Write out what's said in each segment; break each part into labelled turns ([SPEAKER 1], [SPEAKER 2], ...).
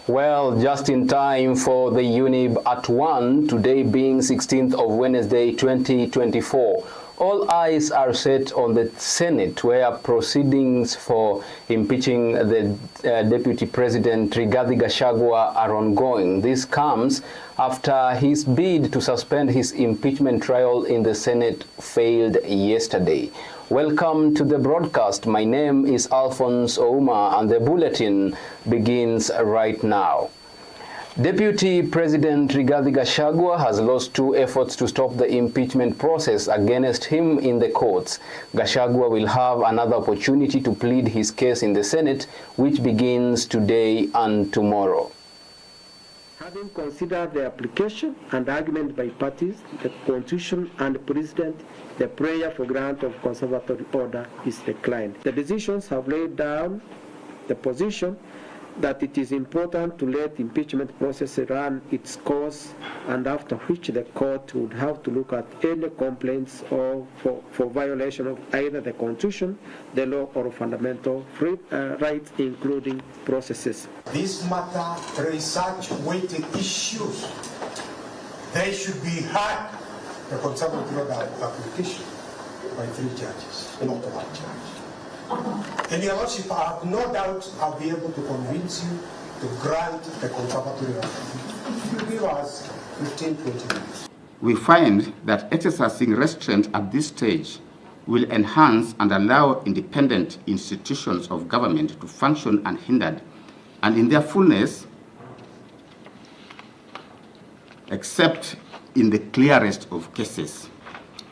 [SPEAKER 1] Well, just in time for the Younib at 1, today being 16th of Wednesday 2024. All eyes are set on the Senate, where proceedings for impeaching the Deputy President Rigathi Gachagua are ongoing. This comes after his bid to suspend his impeachment trial in the Senate failed yesterday. Welcome to the broadcast. My name is Alphonce Ouma, and the bulletin begins right now. Deputy President Rigathi Gachagua has lost two efforts to stop the impeachment process against him in the courts. Gachagua will have another opportunity to plead his case in the Senate, which begins today and tomorrow.
[SPEAKER 2] Having considered the application and argument by parties, the Constitution and the President, the prayer for grant of conservatory order is declined. The decisions have laid down the position that it is important to let impeachment process run its course, and after which the court would have to look at any complaints or for violation of either the Constitution, the law, or fundamental rights, including processes.
[SPEAKER 3] This matter raises such weighty issues. They should be heard. The conservative order application by 3 judges, not 1 judge. And Your Lordship, I have no doubt I'll be able to convince you to grant the conservatory order. If you give us 15-20 minutes.
[SPEAKER 4] We find that exercising restraint at this stage will enhance and allow independent institutions of government to function unhindered and in their fullness, except in the clearest of cases.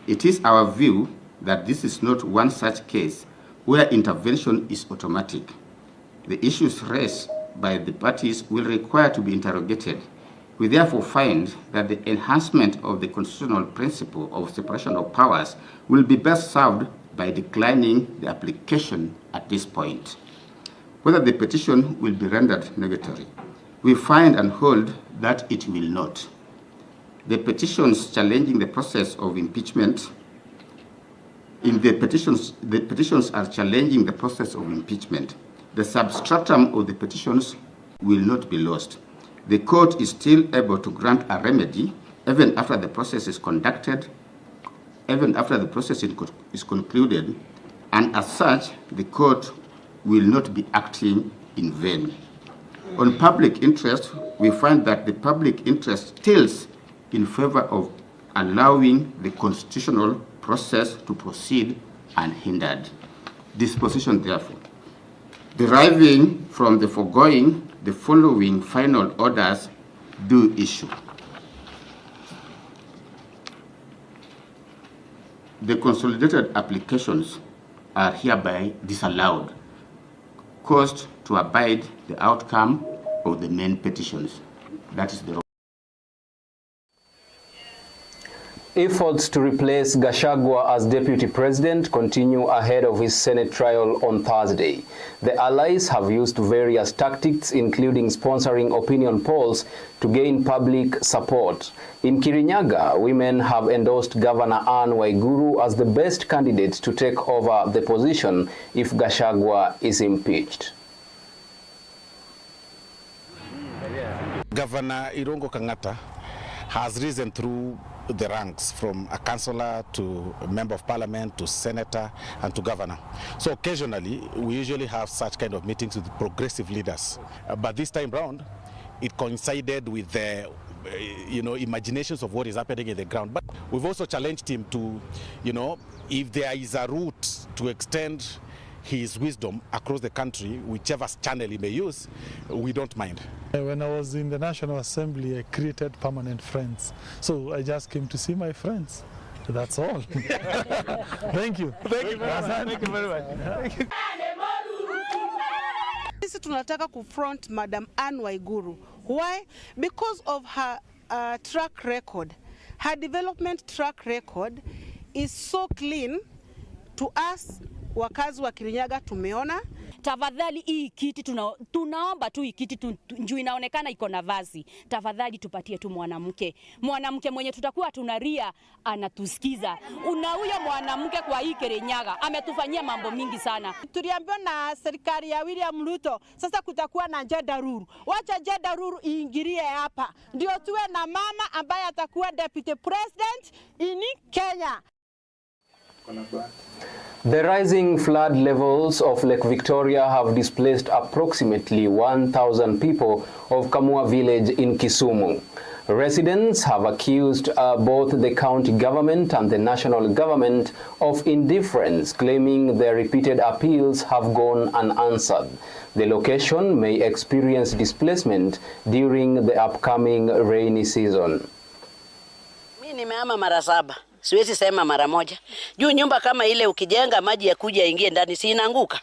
[SPEAKER 4] It is our view that this is not one such case where intervention is automatic. The issues raised by the parties will require to be interrogated. We therefore find that the enhancement of the constitutional principle of separation of powers will be best served by declining the application at this point. Whether the petition will be rendered nugatory, we find and hold that it will not. The petitions challenging the process of impeachment the petitions are challenging the process of impeachment. The substratum of the petitions will not be lost. The court is still able to grant a remedy even after the process is conducted, even after the process is concluded, and as such, the court will not be acting in vain. On public interest, we find that the public interest tilts in favor of allowing the constitutional process to proceed unhindered. Disposition, therefore, deriving from the foregoing, the following final orders do issue. The consolidated applications are hereby disallowed, caused to abide the outcome of the main petitions. That is the
[SPEAKER 1] Efforts to replace Gachagua as deputy president continue ahead of his Senate trial on Thursday. The allies have used various tactics, including sponsoring opinion polls to gain public support. In Kirinyaga, women have endorsed Governor Anne Waiguru as the best candidate to take over the position if Gachagua is impeached.
[SPEAKER 5] Governor Irungo Kangata has risen through the ranks from a councillor to a member of parliament to senator and to governor. So occasionally we usually have such kind of meetings with progressive leaders, but this time round it coincided with the imaginations of what is happening in the ground. But we've also challenged him to, if there is a route to extend his wisdom across the country, whichever channel he may use, we don't mind.
[SPEAKER 6] When I was in the National Assembly, I created permanent friends. So I just came to see my friends. That's all. Thank you. Thank you very much. Thank you very much.
[SPEAKER 7] Sisi tunataka confront Madam Anne Waiguru. Why? Because of her track record. Her development track record is so clean. To us, wakazi wa Kirinyaga tumeona.
[SPEAKER 8] tafadhali hii kiti tunaomba tu hii kiti njoo inaonekana iko na vazi. Tafadhali tupatie tu mwanamke mwenye tutakuwa tunaria anatusikiza. Una huyo mwanamke kwa hii Kirinyaga ametufanyia mambo mingi sana.
[SPEAKER 7] Tuliambiwa na serikali ya William Ruto sasa kutakuwa na gender rule. Wacha gender rule iingilie hapa. Ndio tuwe na mama ambaye atakuwa deputy president in Kenya.
[SPEAKER 1] The rising flood levels of Lake Victoria have displaced approximately 1,000 people of Kamua village in Kisumu. Residents have accused both the county government and the national government of indifference, claiming their repeated appeals have gone unanswered. The location may experience displacement during the upcoming rainy season.
[SPEAKER 9] Mimi nimehama mara 7. Siwezi sema mara moja. Juu nyumba kama ile ukijenga maji ya kuja ingie ndani si inaanguka.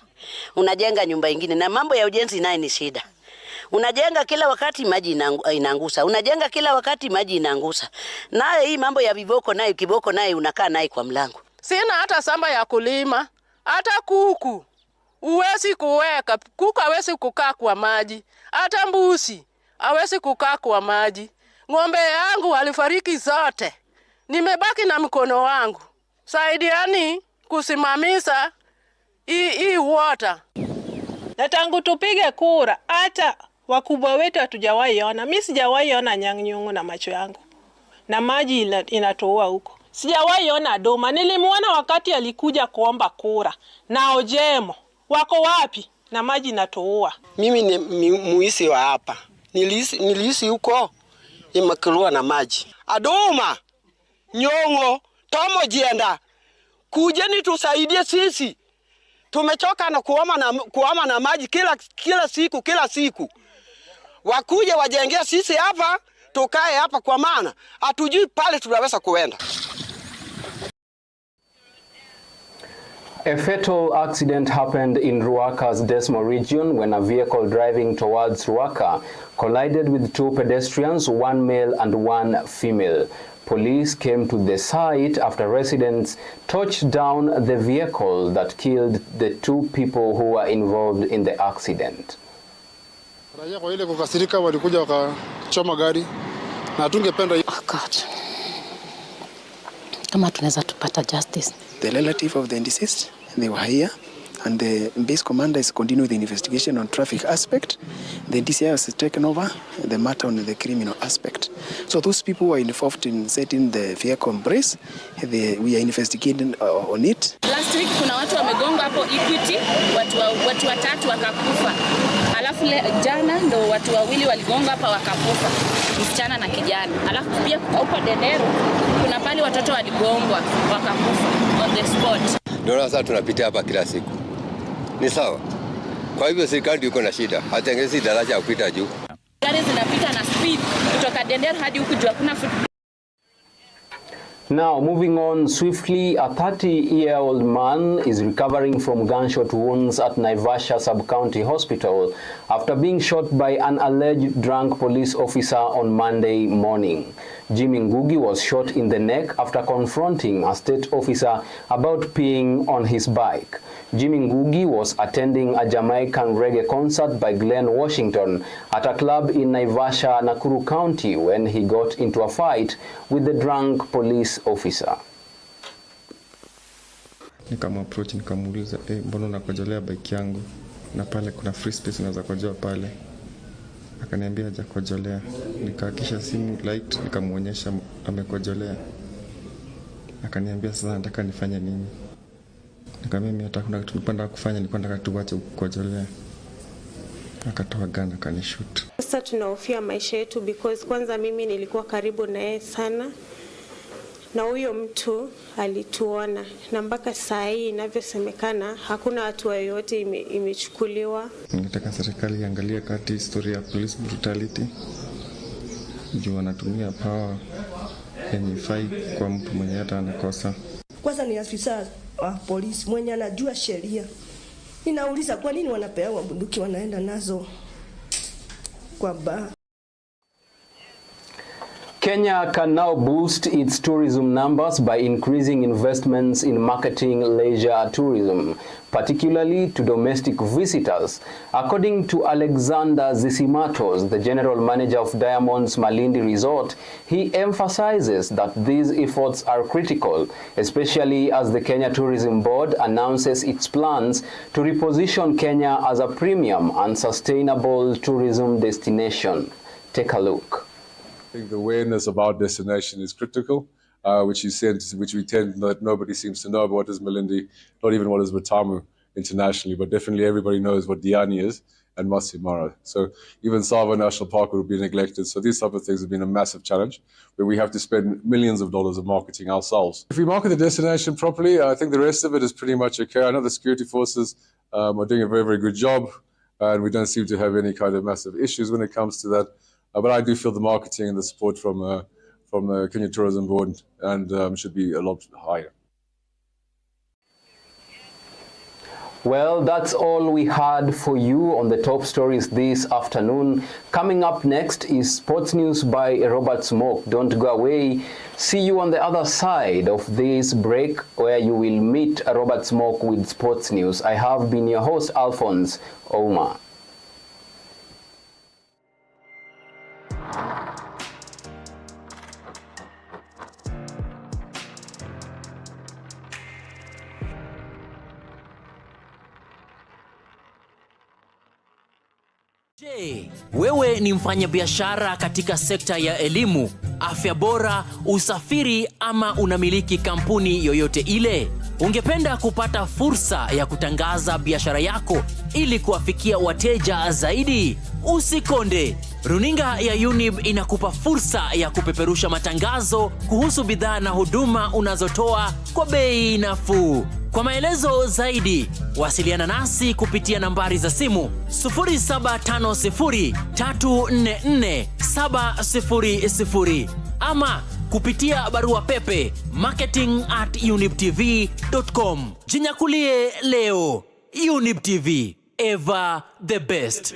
[SPEAKER 9] Unajenga nyumba ingine na mambo ya ujenzi naye ni shida. Unajenga kila wakati maji inaangusa. Unajenga kila wakati maji inaangusa. Naye hii mambo ya viboko naye kiboko naye unakaa naye kwa mlango.
[SPEAKER 10] Sina hata samba ya kulima, hata kuku. Uwezi kuweka, kuku hawezi kukaa kwa maji. Hata mbuzi hawezi kukaa kwa maji. Ng'ombe yangu walifariki zote. Nimebaki na mkono wangu. Saidiani kusimamisha hii water.
[SPEAKER 11] Na tangu tupige kura hata wakubwa wetu hatujawahi ona. Mimi sijawahi ona nyang'nyungu na macho yangu. Na maji inatoa huko. Sijawahi ona Doma. Nilimuona wakati alikuja kuomba kura. Na Ojemo wako wapi? Na maji inatoa.
[SPEAKER 12] Mimi ni muisi wa hapa. Nilihisi huko imekulwa na maji. Adoma Nyongo, Tomo Jienda, kujeni tusaidie sisi. Tumechoka na kuama na maji kila siku. Wakuje wajengea sisi hapa, tukae hapa kwa maana hatujui pale tunaweza kuenda.
[SPEAKER 1] A fatal accident happened in Ruaka's Desmo region when a vehicle driving towards Ruaka collided with 2 pedestrians, 1 male and 1 female. Police came to the site after residents touched down the vehicle that killed the 2 people who were involved in the accident.
[SPEAKER 13] Raia kwa ile kukasirika walikuja wakachoma gari na tungependa
[SPEAKER 14] God. Kama tunaweza tupata justice.
[SPEAKER 15] The relative of the deceased, they were here, and the base commander is continuing the investigation on traffic aspect. The DCI has taken over the matter on the criminal aspect. So those people who are involved in setting the vehicle on brace, we are investigating on it.
[SPEAKER 8] Last week kuna watu wamegonga hapo Equity, watu 3 wakakufa. Alafu jana ndo watu 2 waligonga hapa wakakufa. Msichana na kijana. Alafu pia huko Dendero kuna pale watoto waligongwa wakakufa on the spot.
[SPEAKER 16] Ndio sasa tunapita hapa kila siku. Ni sawa. Kwa hivyo serikali iko na shida. Hatengezi daraja kupita juu.
[SPEAKER 8] Gari zinapita na speed kutoka Dendero hadi huku juu kuna
[SPEAKER 1] Now, moving on swiftly, a 30-year-old man is recovering from gunshot wounds at Naivasha Sub-County Hospital after being shot by an alleged drunk police officer on Monday morning. Jimmy Ngugi was shot in the neck after confronting a state officer about peeing on his bike. Jimmy Ngugi was attending a Jamaican reggae concert by Glenn Washington at a club in Naivasha, Nakuru County when he got into a fight with the drunk police officer.
[SPEAKER 17] Nikamapproach nikamuuliza, mbona unakojolea bike yangu? Na pale kuna free space unaweza kojoa pale. Akaniambia hajakojolea. Nikahakisha simu light nikamuonyesha amekojolea. Akaniambia sasa nataka nifanye nini? Nikamwambia hata kuna kitu nipenda kufanya, nilikuwa nataka tuache kukojolea. Akatoa gun akanishoot.
[SPEAKER 18] Sasa tunahofia maisha yetu because kwanza mimi nilikuwa karibu na yeye sana. Na huyo mtu alituona na mpaka saa hii inavyosemekana hakuna hatua yoyote imechukuliwa.
[SPEAKER 17] Nataka serikali iangalie kati historia ya police brutality. Juu wanatumia power yenye fai kwa mtu mwenye hata anakosa.
[SPEAKER 19] Kwanza ni afisa wa polisi mwenye anajua sheria. Ninauliza kwa nini wanapewa bunduki wanaenda nazo kwa baa?
[SPEAKER 1] Kenya can now boost its tourism numbers by increasing investments in marketing leisure tourism, particularly to domestic visitors. According to Alexander Zisimatos, the general manager of Diamond's Malindi Resort, he emphasizes that these efforts are critical, especially as the Kenya Tourism Board announces its plans to reposition Kenya as a premium and sustainable tourism destination. Take a look.
[SPEAKER 20] I think the awareness about destination is critical, which we tend that nobody seems to know about what is Malindi, not even what is Watamu internationally, but definitely everybody knows what Diani is and Masai Mara. So even Tsavo National Park will be neglected. So these type of things have been a massive challenge where we have to spend millions of dollars of marketing ourselves. If we market the destination properly, I think the rest of it is pretty much okay. I know the security forces are doing a very, very good job, and we don't seem to have any kind of massive issues when it comes to that. But I do feel the marketing and the support from the Kenya Tourism Board and should be a lot higher.
[SPEAKER 1] Well, that's all we had for you on the top stories this afternoon. Coming up next is Sports News by Robert Smoke. Don't go away. See you on the other side of this break where you will meet Robert Smoke with Sports News. I have been your host, Alphonse. Ouma.
[SPEAKER 21] Je, wewe ni mfanyabiashara katika sekta ya elimu, afya bora, usafiri ama unamiliki kampuni yoyote ile? Ungependa kupata fursa ya kutangaza biashara yako ili kuwafikia wateja zaidi? Usikonde. Runinga ya Younib inakupa fursa ya kupeperusha matangazo kuhusu bidhaa na huduma unazotoa kwa bei nafuu. Kwa maelezo zaidi, wasiliana nasi kupitia nambari za simu 0750344700 ama kupitia barua pepe marketing@younibtv.com. Jinyakulie leo. Younib TV, ever the best.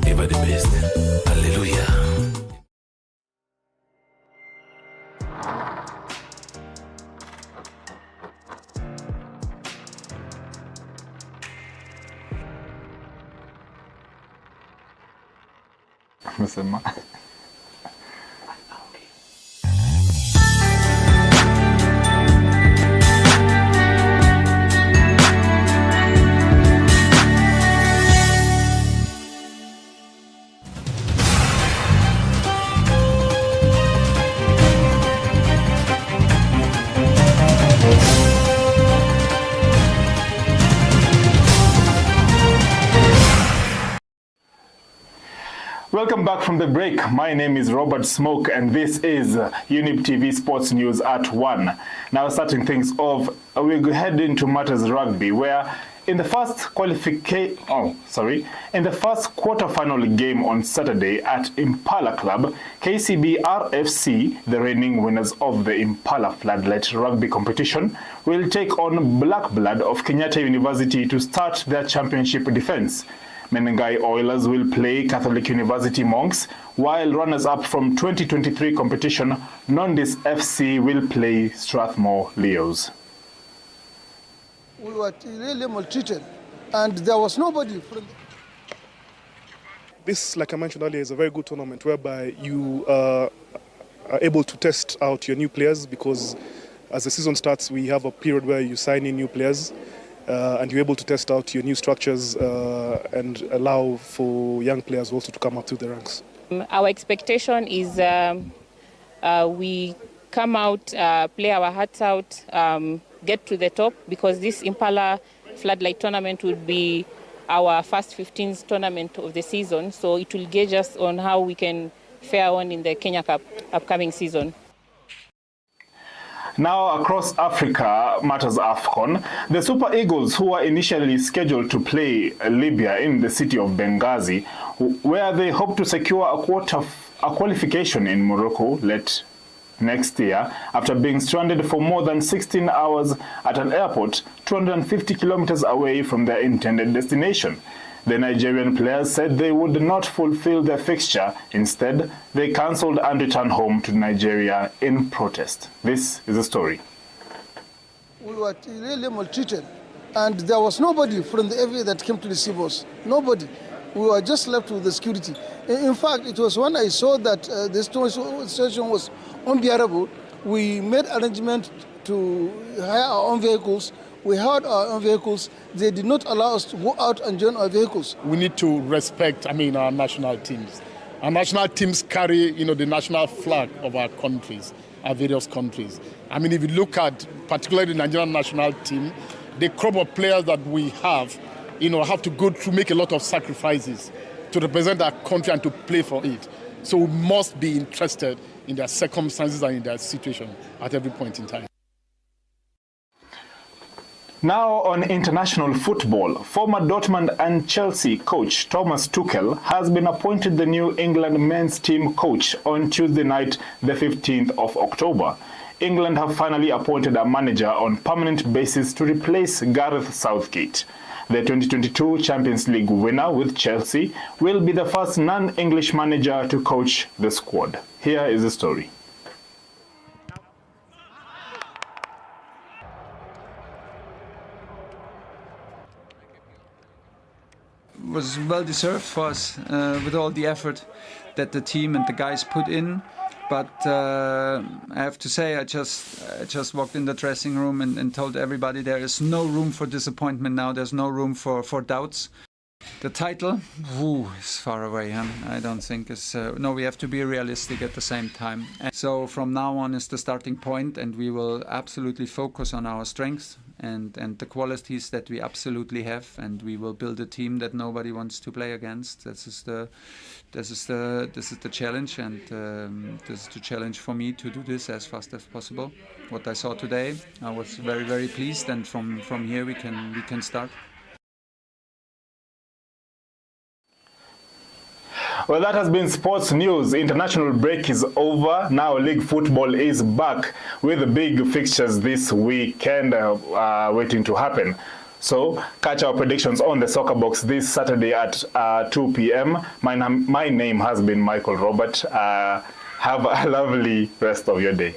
[SPEAKER 22] Ever the best. Hallelujah.
[SPEAKER 23] Mesema. Welcome back from the break. My name is Robert Smoke and this is Younib TV Sports News at 1. Now starting things off, we'll head into matters rugby where in the first quarter-final game on Saturday at Impala Club, KCB RFC, the reigning winners of the Impala Floodlight Rugby competition, will take on Black Blood of Kenyatta University to start their championship defense. Menengai Oilers will play Catholic University Monks, while runners-up from 2023 competition, Nondis FC will play Strathmore Leos.
[SPEAKER 24] We were really maltreated, and there was nobody from...
[SPEAKER 25] This, like I mentioned earlier, is a very good tournament whereby you are able to test out your new players, because as the season starts, we have a period where you sign in new players. And you're able to test out your new structures and allow for young players also to come up through the ranks.
[SPEAKER 8] Our expectation is we come out, play our hearts out, get to the top, because this Impala Floodlight tournament will be our first 15th tournament of the season, so it will gauge us on how we can fare on in the Kenya Cup upcoming season.
[SPEAKER 23] Now, across Africa, matters AFCON, the Super Eagles, who were initially scheduled to play Libya in the city of Benghazi, where they hope to secure a qualification in Morocco late next year, after being stranded for more than 16 hours at an airport 250 kilometers away from their intended destination. The Nigerian players said they would not fulfill their fixture. Instead, they cancelled and returned home to Nigeria in protest. This is the story.
[SPEAKER 24] We were really maltreated, and there was nobody from the FA that came to receive us. Nobody. We were just left with the security. In fact, it was when I saw that the situation was unbearable, we made arrangements to hire our own vehicles. We hired our own vehicles. They did not allow us to go out and join our vehicles.
[SPEAKER 2] We need to respect, our national teams. Our national teams carry, the national flag of our countries, our various countries. If you look at particularly the Nigerian national team, the crop of players that we have to go through, make a lot of sacrifices to represent our country and to play for it. So we must be interested in their circumstances and in their situation at every point in time.
[SPEAKER 23] Now on international football, former Dortmund and Chelsea coach Thomas Tuchel has been appointed the new England men's team coach on Tuesday night, the 15th of October. England have finally appointed a manager on permanent basis to replace Gareth Southgate. The 2022 Champions League winner with Chelsea will be the first non-English manager to coach the squad. Here is the story.
[SPEAKER 3] Was well deserved for us with all the effort that the team and the guys put in. But I have to say, I just walked in the dressing room and told everybody there is no room for disappointment now. There's no room for doubts. The title, is far away. I don't think it's... no, we have to be realistic at the same time. And so from now on is the starting point, and we will absolutely focus on our strengths and the qualities that we absolutely have, and we will build a team that nobody wants to play against. This is the challenge, and this is the challenge for me to do this as fast as possible. What I saw today, I was very, very pleased, and from here we can start.
[SPEAKER 23] Well, that has been sports news. International break is over. Now league football is back with big fixtures this weekend waiting to happen. So catch our predictions on the Soccer Box this Saturday at 2 p.m. My name has been Michael Robert. Have a lovely rest of your day.